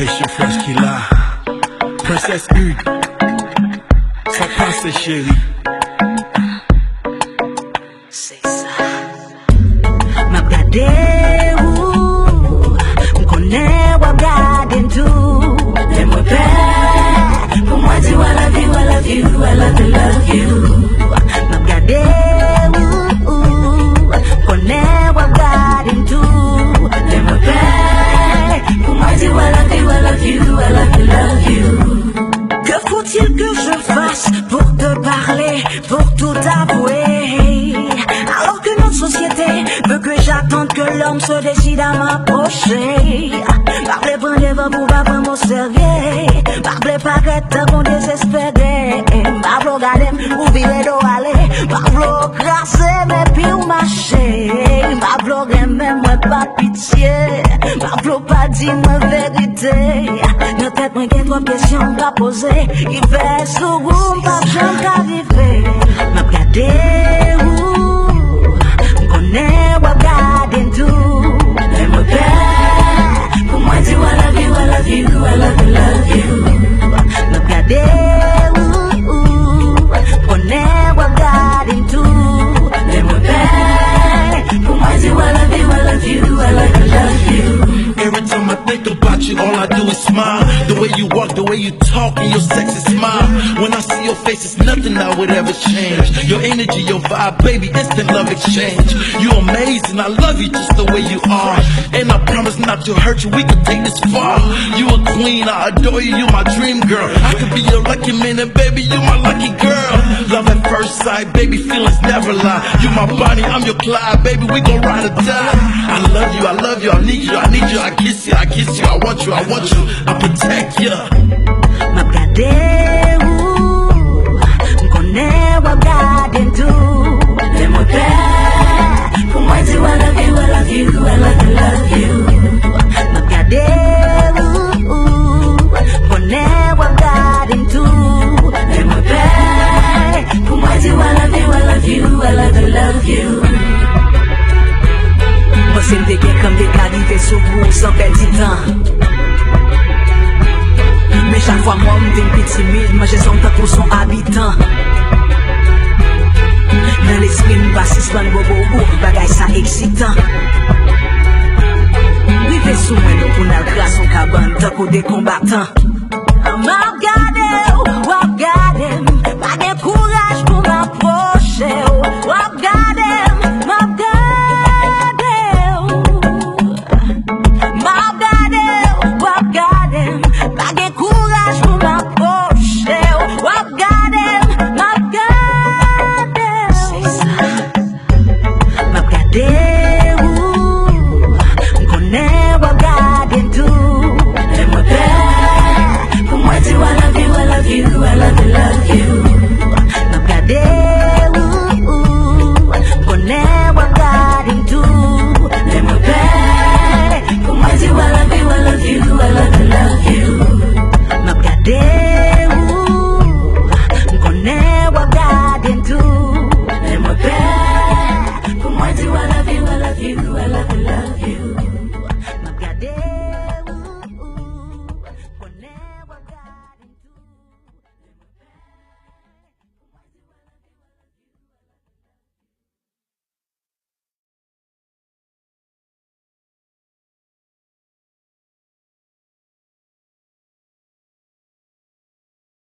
Haitian Fresh qui là, Princesse Hugues, ça passe chérie. C'est ça. M'a gardé où, m'connais ou gardé tout. Fais-moi paix, pour moi dis I love you, I love you, I love you, love you. M'a gardé où, m'connais ou gardé tout. Fais-moi paix, pour moi dis I love you, I love you, I love you, love you. Que faut-il que je fasse pour te parler, pour tout avouer? Alors que notre société veut que j'attende que l'homme se décide à m'approcher. Parler prendre les vents pour pas prendre mon sérieux. Parler paraître qu'on désespéré. Parler regarder ou virer d'eau aller. Parler crasser mes pieds ou marcher. Parler même moi pas pitié. Parler pas dire ma vérité. Nos têtes moi qui trop questions pas poser. Il fait sourd pas jamais arriver. M'a regardé où m'connais ou regardé tout. Fais-moi paix, pour moi dis I love you, I love you, I love you, love you. M'a regardé où m'connais ou regardé tout. Fais-moi paix, pour moi dis I love you, I love you, I love you, love you. Every time I think about you, all I do is smile. The way you walk, the way you talk, and your sexy smile. When I see your face, it's nothing I would ever change. Your energy, your vibe, baby, instant love exchange. You're amazing, I love you just the way you are. And I promise not to hurt you, we can take this far. You a queen, I adore you, you're my dream girl. I could be your lucky man, and baby, you're my lucky girl. Love at first sight, baby, feelings never lie. You my Bonnie, I'm your Clyde, baby, we gon' ride or die. I love you, I love you, I need you, I need you. I kiss you, I kiss you, I want you, I want you, I protect you. M'a regardé où, m'connais ou regardé tout. Fais-moi paix, pour moi dis I love you, I love you, I love you, love you. M'a regardé où, m'connais ou regardé tout. Fais-moi paix, pour moi dis I love you, I love you, I love you, love you. Moi c'est m'dégué comme des qualités sous vous sans perdre du temps. Mais chaque fois moi m'dé m'pit timide, moi j'ai son temps pour son habitant. Dans l'esprit m'bassis ban bobo ou bagay ça excitant. Rive sous moi nous pour n'al grâce son cabane tant qu'au des combattants.